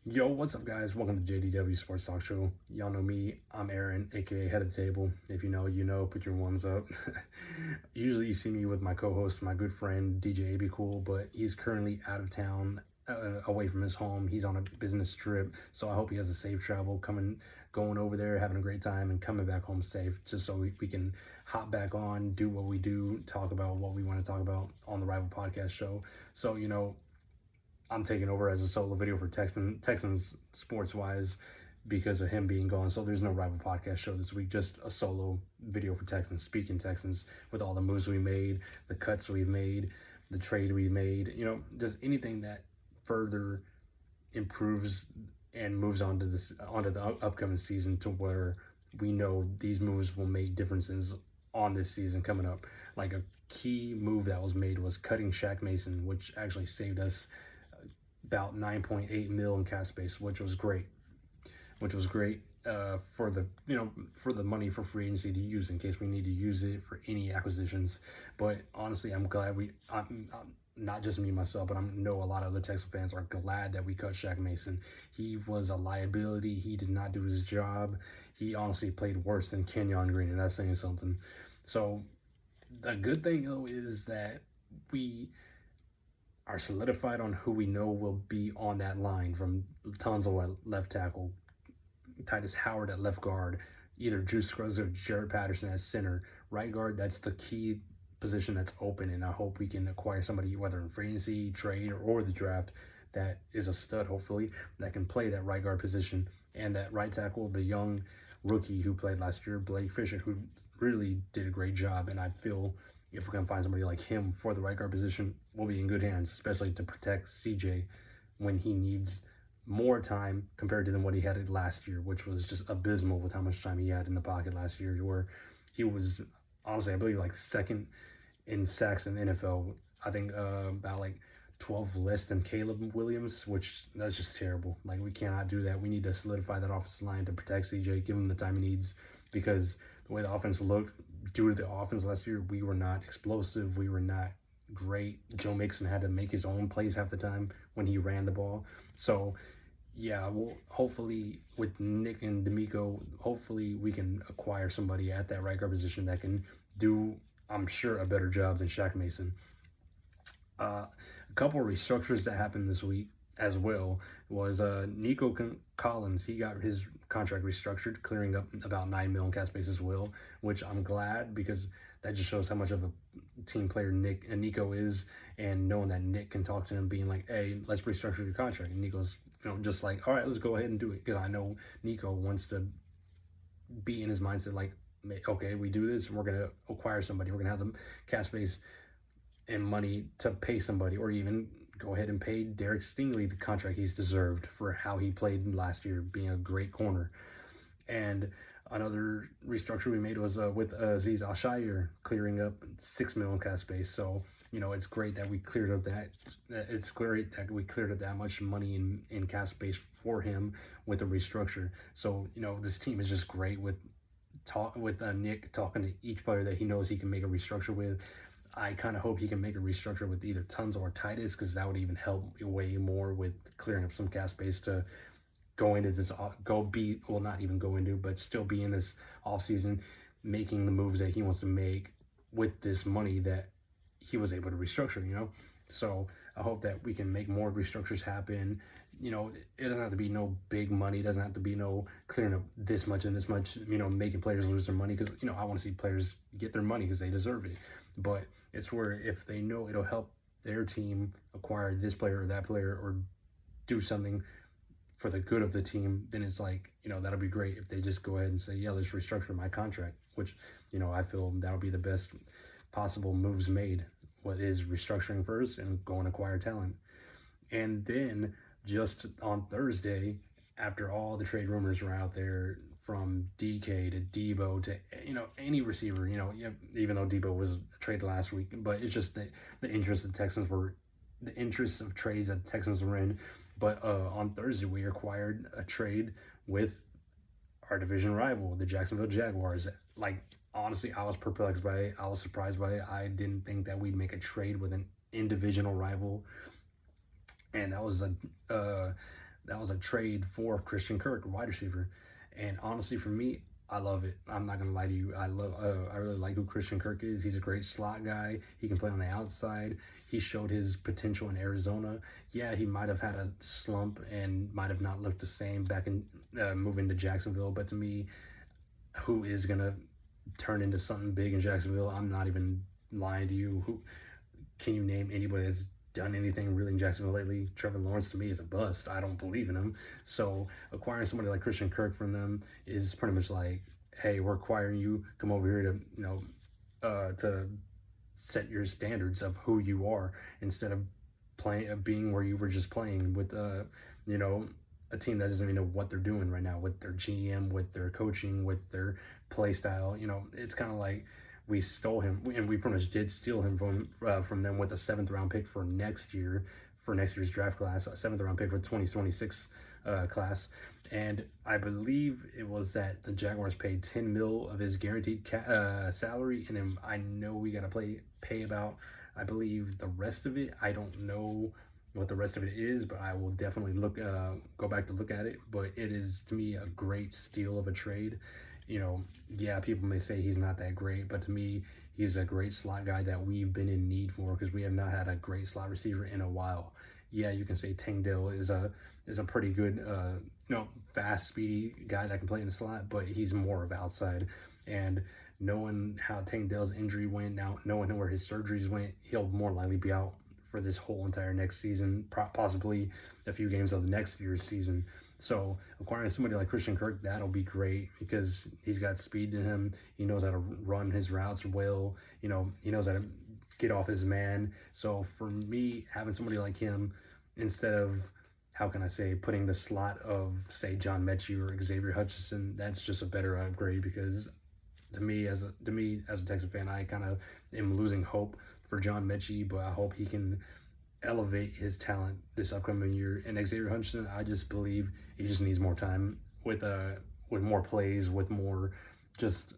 Yo, what's up, guys? Welcome to JDW Sports Talk Show. Y'all know me. I'm Aaron, aka Head of the Table. If you know, you know. Put your ones up. Usually, you see me with my co-host, my good friend DJ AB Cool, but he's currently out of town, away from his home. He's on a business trip, so I hope he has a safe travel, going over there, having a great time, and coming back home safe, just so we can hop back on, do what we do, talk about what we want to talk about on the Rival Podcast Show. So I'm taking over as a solo video for Texans sports-wise because of him being gone. So there's no Rival Podcast Show this week, just a solo video for Texans, speaking Texans, with all the moves we made, the cuts we've made, the trade we made, just anything that further improves and moves onto the upcoming season, to where we know these moves will make differences on this season coming up. Like, a key move that was made was cutting Shaq Mason, which actually saved us about 9.8 mil in cap space, which was great for the money for free agency to use in case we need to use it for any acquisitions. But honestly, I'm glad I'm not just me myself, but I know a lot of the Texas fans are glad that we cut Shaq Mason. He was a liability. He did not do his job. He honestly played worse than Kenyon Green, and that's saying something. So the good thing, though, is that we are solidified on who we know will be on that line, from Tunzel at left tackle, Titus Howard at left guard, either Juice Scruggs or Jared Patterson at center. Right guard, that's the key position that's open, and I hope we can acquire somebody, whether in free agency, trade, or the draft, that is a stud, hopefully, that can play that right guard position. And that right tackle, the young rookie who played last year, Blake Fisher, who really did a great job, and I feel if we can find somebody like him for the right guard position, we'll be in good hands, especially to protect CJ when he needs more time compared to what he had last year, which was just abysmal with how much time he had in the pocket last year, where he was, honestly, I believe, like second in sacks in the NFL. I think about like 12 less than Caleb Williams, which that's just terrible. Like, we cannot do that. We need to solidify that offensive line to protect CJ, give him the time he needs, because the way the offense looked, due to the offense last year, we were not explosive. We were not great. Joe Mixon had to make his own plays half the time when he ran the ball. So, yeah, well, hopefully with Nick and D'Amico, hopefully we can acquire somebody at that right guard position that can do, I'm sure, a better job than Shaq Mason. A couple of restructures that happened this week as well was Nico Collins. He got his contract restructured, clearing up about $9 million cap space as well, which I'm glad, because that just shows how much of a team player Nico is, and knowing that Nick can talk to him, being like, hey, let's restructure your contract. And Nico's just like, all right, let's go ahead and do it, because I know Nico wants to be in his mindset like, okay, we do this, and we're going to acquire somebody. We're going to have the cap space and money to pay somebody, or even go ahead and pay Derek Stingley the contract he's deserved for how he played last year, being a great corner. And another restructure we made was with Aziz Al-Shaair, clearing up $6 million cap space. So, it's great that we cleared up that. It's great that we cleared up that much money in cap space for him with the restructure. So, this team is just great with Nick talking to each player that he knows he can make a restructure with. I kind of hope he can make a restructure with either Tunzel or Titus, because that would even help way more with clearing up some cap space to go into this, not even go into, but still be in this offseason, making the moves that he wants to make with this money that he was able to restructure, So I hope that we can make more restructures happen. It doesn't have to be no big money. It doesn't have to be no clearing up this much and this much, making players lose their money, because, I want to see players get their money because they deserve it. But it's where, if they know it'll help their team acquire this player or that player, or do something for the good of the team, then it's like, that'll be great if they just go ahead and say, yeah, let's restructure my contract, which, I feel that'll be the best possible moves made. What is restructuring first and go and acquire talent. And then just on Thursday, after all the trade rumors were out there, from DK to Debo to, any receiver, even though Debo was traded last week, but it's just the interest of the Texans were, the interest of trades that the Texans were in. But on Thursday, we acquired a trade with our division rival, the Jacksonville Jaguars. Like, honestly, I was perplexed by it. I was surprised by it. I didn't think that we'd make a trade with an in-divisional rival. And that was that was a trade for Christian Kirk, wide receiver. And honestly, for me, I love it. I'm not gonna lie to you. I really like who Christian Kirk is. He's a great slot guy. He can play on the outside. He showed his potential in Arizona. Yeah, he might have had a slump and might have not looked the same back in moving to Jacksonville. But to me, who is gonna turn into something big in Jacksonville? I'm not even lying to you. Who can you name anybody that's done anything really in Jacksonville lately? Trevor Lawrence to me is a bust. I don't believe in him. So acquiring somebody like Christian Kirk from them is pretty much like, hey, we're acquiring you. Come over here to set your standards of who you are instead of being where you were just playing with a team that doesn't even know what they're doing right now with their GM, with their coaching, with their play style. It's kind of like we stole him, and we pretty much did steal him from them with a 7th-round pick for next year's draft class, a 7th-round pick for 2026 class. And I believe it was that the Jaguars paid $10 million of his guaranteed salary, and then I know we got to pay about, I believe, the rest of it. I don't know what the rest of it is, but I will definitely go back to look at it. But it is, to me, a great steal of a trade. Yeah, people may say he's not that great, but to me, he's a great slot guy that we've been in need for because we have not had a great slot receiver in a while. Yeah, you can say Tangdale is a pretty good, fast, speedy guy that can play in the slot, but he's more of outside. And knowing how Tangdale's injury went, now knowing where his surgeries went, he'll more likely be out for this whole entire next season, possibly a few games of the next year's season. So acquiring somebody like Christian Kirk, that'll be great because he's got speed to him. He knows how to run his routes well. He knows how to get off his man. So for me, having somebody like him instead of, how can I say, putting the slot of, say, John Mechie or Xavier Hutchinson, that's just a better upgrade because to me as a Texas fan, I kind of am losing hope for John Mechie, but I hope he can elevate his talent this upcoming year. And Xavier Hutchinson, I just believe he just needs more time with more plays, with more just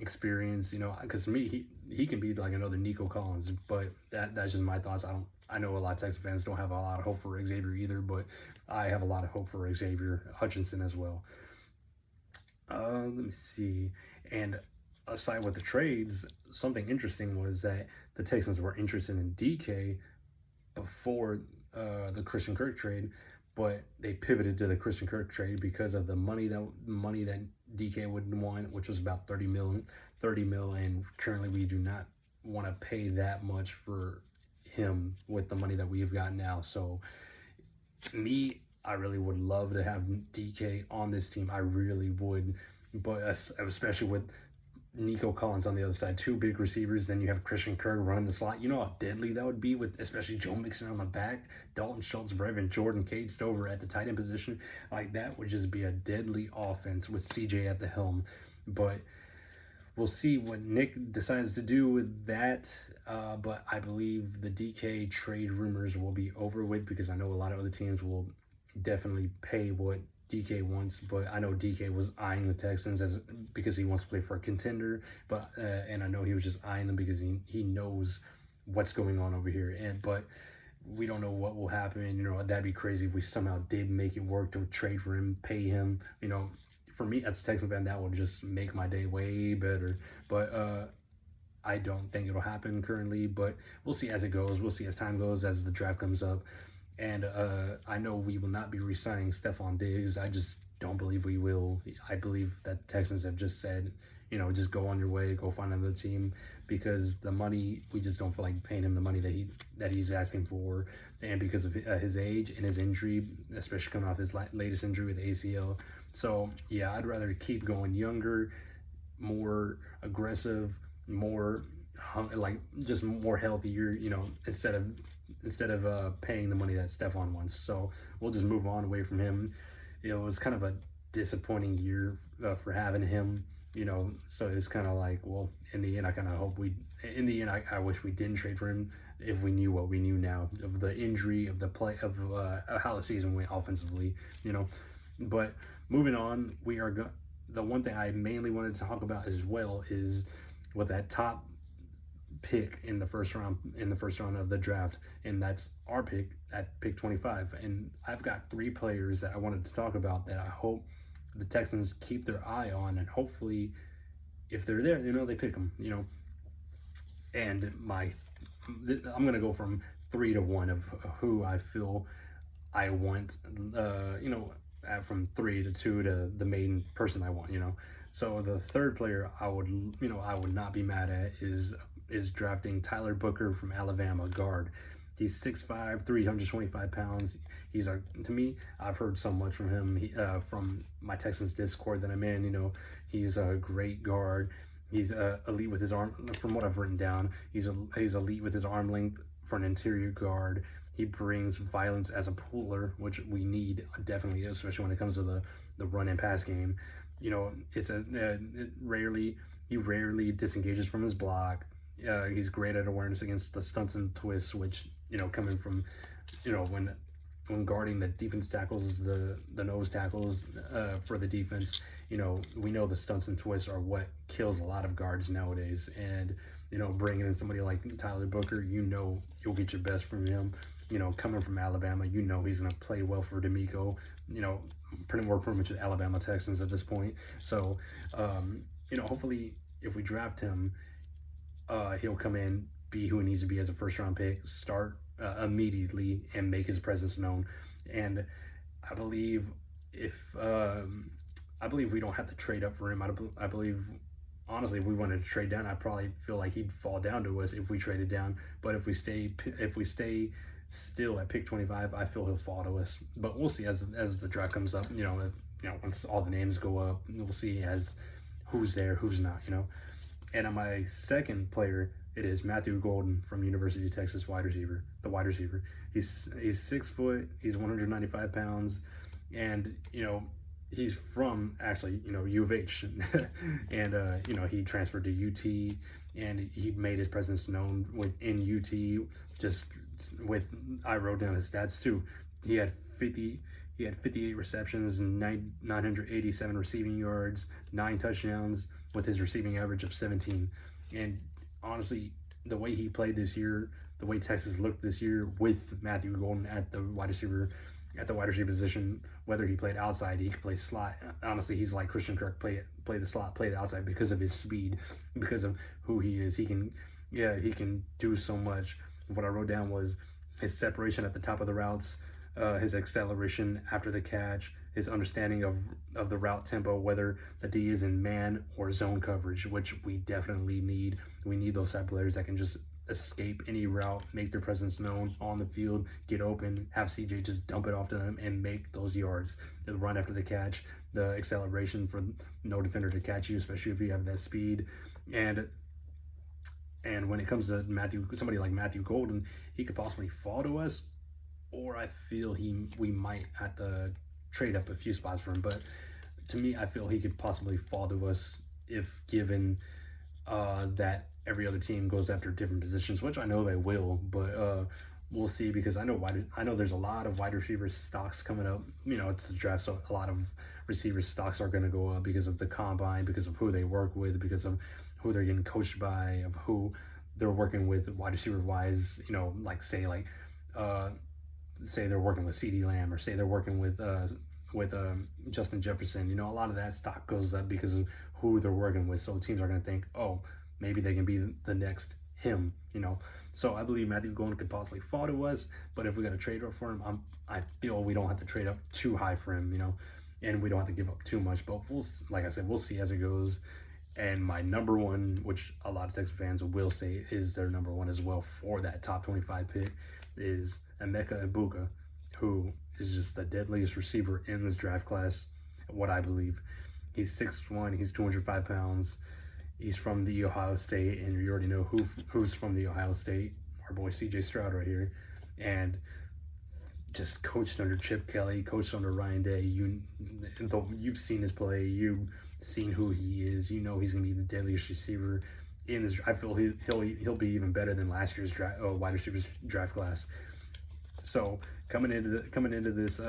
experience, because to me, he can be like another Nico Collins, but that's just my thoughts. I know a lot of Texas fans don't have a lot of hope for Xavier either, but I have a lot of hope for Xavier Hutchinson as well. Let me see. And aside with the trades, something interesting was that the Texans were interested in DK before the Christian Kirk trade, but they pivoted to the Christian Kirk trade because of the money that DK would want, which was about $30 million, and currently we do not want to pay that much for him with the money that we've got now. So me, I really would love to have DK on this team. I really would, but especially with Nico Collins on the other side, 2 big receivers, then you have Christian Kirk running the slot. You know how deadly that would be with especially Joe Mixon on the back, Dalton Schultz, Brevin Jordan, Cade Stover at the tight end position. Like, that would just be a deadly offense with CJ at the helm. But we'll see what Nick decides to do with that. But I believe the DK trade rumors will be over with because I know a lot of other teams will definitely pay what DK wants, but I know DK was eyeing the Texans because he wants to play for a contender, but and I know he was just eyeing them because he knows what's going on over here. But we don't know what will happen. That'd be crazy if we somehow did make it work to trade for him, pay him. For me as a Texans fan, that would just make my day way better. But I don't think it'll happen currently, but we'll see as it goes. We'll see as time goes, as the draft comes up. And I know we will not be re-signing Stephon Diggs. I just don't believe we will. I believe that the Texans have just said, just go on your way, go find another team, because the money, we just don't feel like paying him the money that he's asking for, and because of his age and his injury, especially coming off his latest injury with ACL. So yeah, I'd rather keep going younger, more aggressive, more just more healthier, instead of paying the money that Stephon wants. So we'll just move on away from him. It was kind of a disappointing year for having him, so it's kind of like, well, in the end, I wish we didn't trade for him if we knew what we knew now of the injury, of the play, of how the season went offensively, But moving on, the one thing I mainly wanted to talk about as well is with that top pick in the first round of the draft, and that's our pick at pick 25. And I've got 3 players that I wanted to talk about that I hope the Texans keep their eye on, and hopefully if they're there, they pick them, And I'm gonna go from 3 to 1 of who I feel I want, from 3 to 2 to the main person I want, So the third player I would not be mad at is drafting Tyler Booker from Alabama, guard. He's 6'5", 325 pounds. To me, I've heard so much from him, from my Texans Discord that I'm in. He's a great guard. He's elite with his arm. From what I've written down, he's elite with his arm length for an interior guard. He brings violence as a puller, which we need definitely, especially when it comes to the run and pass game. He rarely disengages from his block. He's great at awareness against the stunts and twists, which, coming from, when guarding the defense tackles, the nose tackles for the defense, we know the stunts and twists are what kills a lot of guards nowadays. And, bringing in somebody like Tyler Booker, you'll get your best from him. Coming from Alabama, he's going to play well for D'Amico. Pretty much the Alabama Texans at this point. So, hopefully if we draft him, he'll come in, be who he needs to be as a first-round pick, start immediately, and make his presence known. And I believe we don't have to trade up for him. I believe, honestly, if we wanted to trade down, I probably feel like he'd fall down to us if we traded down. But if we stay still at pick 25, I feel he'll fall to us. But we'll see as the draft comes up. Once all the names go up, we'll see as who's there, who's not. And on my second player, it is Matthew Golden from University of Texas, the wide receiver. He's 6 foot, he's 195 pounds, and he's from actually U of H, and he transferred to UT, and he made his presence known in UT. I wrote down his stats too. He had 58 receptions and 987 receiving yards, 9 touchdowns, with his receiving average of 17. And honestly, the way he played this year, the way Texas looked this year with Matthew Golden at the wide receiver position, whether he played outside, he could play slot. Honestly, he's like Christian Kirk, play the slot, play the outside, because of his speed, because of who he is. He can do so much. What I wrote down was his separation at the top of the routes, his acceleration after the catch, his understanding of the route tempo, whether the D is in man or zone coverage, which we definitely need. We need those type of players that can just escape any route, make their presence known on the field, get open, have CJ just dump it off to them and make those yards. The run after the catch, the acceleration for no defender to catch you, especially if you have that speed. And when it comes to somebody like Matthew Golden, he could possibly fall to us, or I feel we might have to trade up a few spots for him. But to me, I feel he could possibly fall to us if given that every other team goes after different positions, which I know they will, but we'll see, because I know there's a lot of wide receiver stocks coming up. It's the draft, so a lot of receiver stocks are going to go up because of the combine, because of who they work with, because of who they're getting coached by, of who they're working with wide receiver wise. Say they're working with CeeDee Lamb, or say they're working with Justin Jefferson. A lot of that stock goes up because of who they're working with. So teams are going to think, oh, maybe they can be the next him. So I believe Matthew Golden could possibly fall to us, but if we got to trade up for him, I feel we don't have to trade up too high for him, and we don't have to give up too much. But like I said, we'll see as it goes. And my number one, which a lot of Texas fans will say is their number one as well for that top 25 pick, is Emeka Egbuka, who is just the deadliest receiver in this draft class, what I believe. He's 6'1", he's 205 pounds. He's from the Ohio State, and you already know who's from the Ohio State. Our boy C.J. Stroud right here. And just coached under Chip Kelly, coached under Ryan Day. You've seen his play. You've seen who he is. He's going to be the deadliest receiver in this. I feel he'll be even better than last year's wide receivers draft class. So coming into this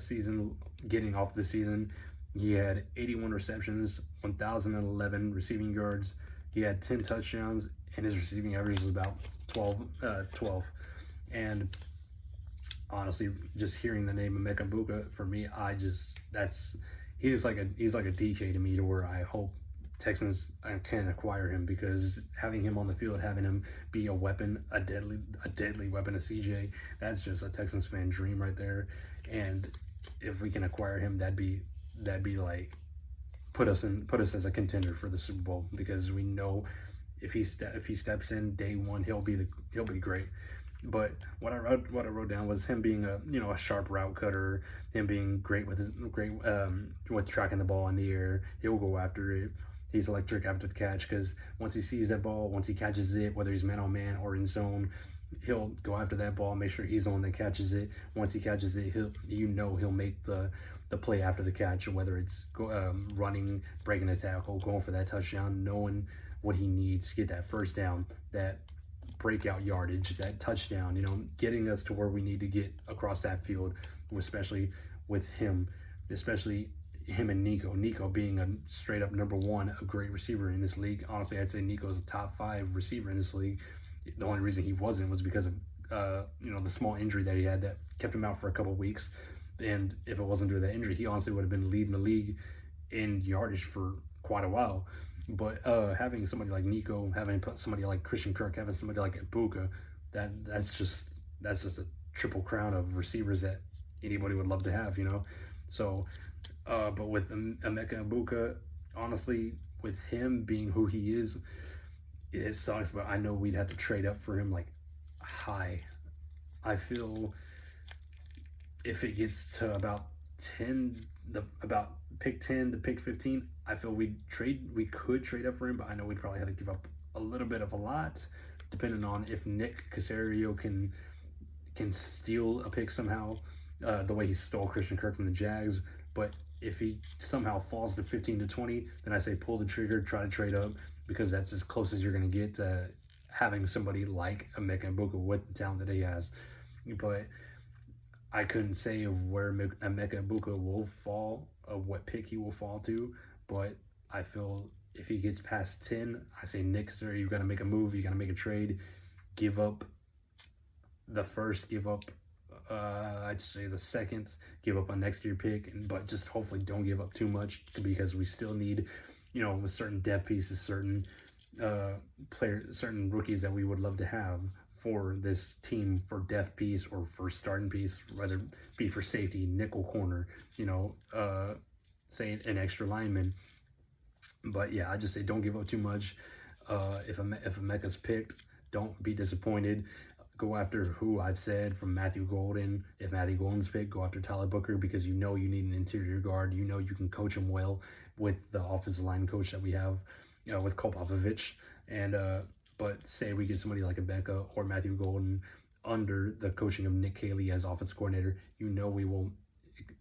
season, getting off the season, he had 81 receptions, 1,011 receiving yards. He had 10 touchdowns and his receiving average is about 12. And honestly, just hearing the name of Mekabuka, for me, he's like a DK to me, to where I hope Texans can acquire him, because having him on the field, having him be a weapon, a deadly weapon to CJ, that's just a Texans fan dream right there. And if we can acquire him, that'd be like put us as a contender for the Super Bowl, because we know if he steps in day one, he'll be great. But what I wrote down was him being a sharp route cutter, him being great with tracking the ball in the air. He'll go after it. He's electric after the catch, because once he sees that ball, once he catches it, whether he's man on man or in zone, he'll go after that ball, make sure he's the one that catches it. Once he catches it, he'll make the play after the catch, whether it's running, breaking a tackle, going for that touchdown, knowing what he needs to get that first down, that breakout yardage, that touchdown, getting us to where we need to get across that field, especially with him, him and Nico being a straight up number one, a great receiver in this league. Honestly, I'd say Nico's a top 5 receiver in this league. The only reason he wasn't was because of the small injury that he had that kept him out for a couple of weeks. And if it wasn't due to that injury, he honestly would have been leading the league in yardage for quite a while. But having somebody like Nico, having somebody like Christian Kirk, having somebody like Ibuka, that's just a triple crown of receivers that anybody would love to have, So, but with Emeka Ibuka, honestly, with him being who he is, it sucks. But I know we'd have to trade up for him like high. I feel if it gets to about pick 10 to pick 15, I feel we could trade up for him, but I know we'd probably have to give up a little bit of a lot, depending on if Nick Caserio can steal a pick somehow, the way he stole Christian Kirk from the Jags. But if he somehow falls to 15 to 20, then I say pull the trigger, try to trade up, because that's as close as you're going to get to having somebody like Emeka Ibuka with the talent that he has. But I couldn't say of where Emeka Ibuka will fall, of what pick he will fall to, but I feel if he gets past 10, I say, Nick, sir, you've got to make a move, you got to make a trade, give up the first, give up, I'd say the second, give up a next year pick, but just hopefully don't give up too much, because we still need, with certain depth pieces, certain players, certain rookies that we would love to have for this team, for depth piece or for starting piece, whether it be for safety, nickel corner, say an extra lineman. But yeah, I just say don't give up too much. If Emeka's picked, don't be disappointed. Go after who I've said from Matthew Golden. If Matthew Golden's picked, go after Tyler Booker, because you need an interior guard. You can coach him well with the offensive line coach that we have, with Cole Popovich. And but say we get somebody like Emeka or Matthew Golden under the coaching of Nick Caley as offense coordinator, we will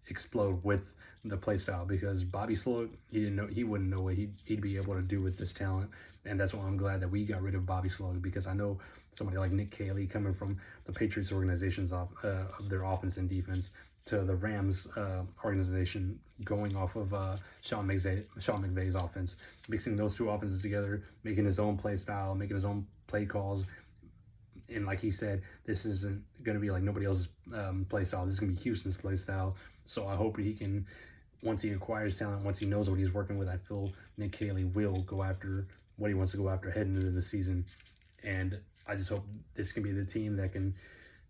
explode with the play style, because Bobby Sloat, he wouldn't know what he'd be able to do with this talent. And that's why I'm glad that we got rid of Bobby Sloat, because I know somebody like Nick Caley, coming from the Patriots organizations of their offense and defense to the Rams organization, going off of Sean McVay's offense, mixing those two offenses together, making his own play style, making his own play calls. And like he said, this isn't going to be like nobody else's play style. This is going to be Houston's play style. So I hope he can, once he acquires talent, once he knows what he's working with, I feel Nick Caley will go after what he wants to go after heading into the season. And I just hope this can be the team that can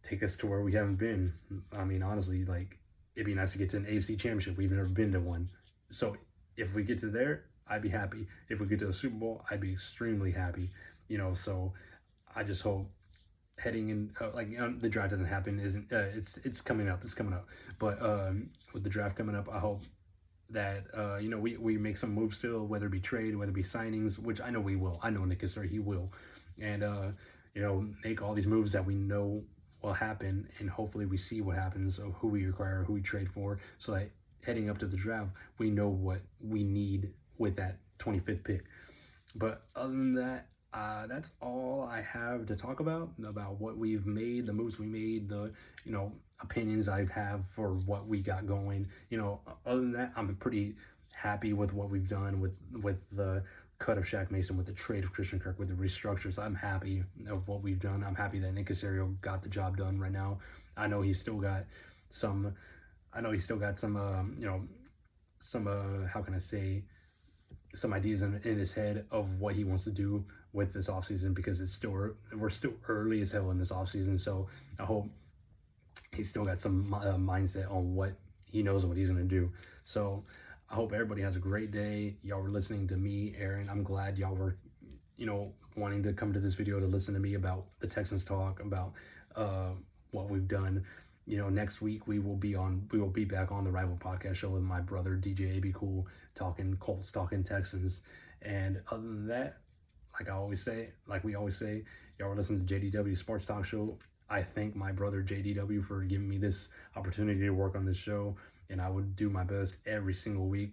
take us to where we haven't been. I mean, honestly, like, it'd be nice to get to an AFC championship. We've never been to one. So if we get to there, I'd be happy. If we get to the Super Bowl, I'd be extremely happy. So I just hope heading in, the draft doesn't happen. It's coming up. It's coming up. But with the draft coming up, I hope that, we make some moves still, whether it be trade, whether it be signings, which I know we will. I know Nick is there. He will. And, make all these moves that we know will happen, and hopefully we see what happens of who we acquire, who we trade for, so that heading up to the draft, we know what we need with that 25th pick. But other than that, that's all I have to talk about what we've made, the moves we made, the, opinions I have for what we got going. Other than that, I'm pretty happy with what we've done with the cut of Shaq Mason, with the trade of Christian Kirk, with the restructures. I'm happy of what we've done. I'm happy that Nick Caserio got the job done right now. I know he's still got some, how can I say, some ideas in his head of what he wants to do with this offseason, because we're still early as hell in this offseason. So I hope he's still got some mindset on what he knows what he's going to do. So I hope everybody has a great day. Y'all were listening to me, Aaron. I'm glad y'all were, wanting to come to this video to listen to me about the Texans talk, about what we've done. Next week we will be back on the Rival Podcast Show with my brother DJ AB Cool, talking Colts, talking Texans. And other than that, like we always say, y'all are listening to JDW Sports Talk Show. I thank my brother JDW for giving me this opportunity to work on this show, and I would do my best every single week,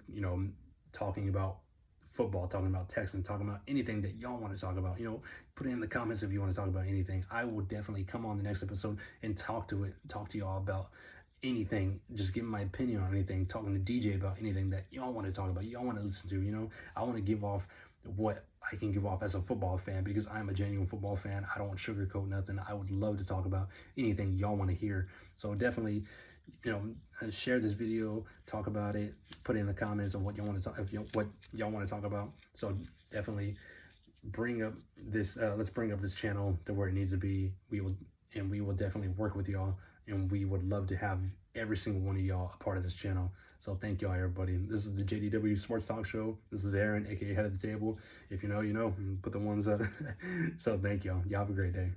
talking about football, talking about Texans, talking about anything that y'all want to talk about. Put it in the comments if you want to talk about anything. I will definitely come on the next episode and talk to y'all about anything. Just give my opinion on anything, talking to DJ about anything that y'all want to talk about, y'all want to listen to. I want to give off what I can give off as a football fan, because I'm a genuine football fan. I don't sugarcoat nothing. I would love to talk about anything y'all want to hear. So definitely, share this video, talk about it, put it in the comments on what y'all want to talk, what y'all want to talk about. So definitely bring up this, let's bring up this channel to where it needs to be. We will definitely work with y'all, and we would love to have every single one of y'all a part of this channel. So thank y'all, everybody. This is the JDW Sports Talk Show. This is Aaron, aka Head of the Table. If you know, you know. Put the ones up. So thank y'all. Y'all have a great day.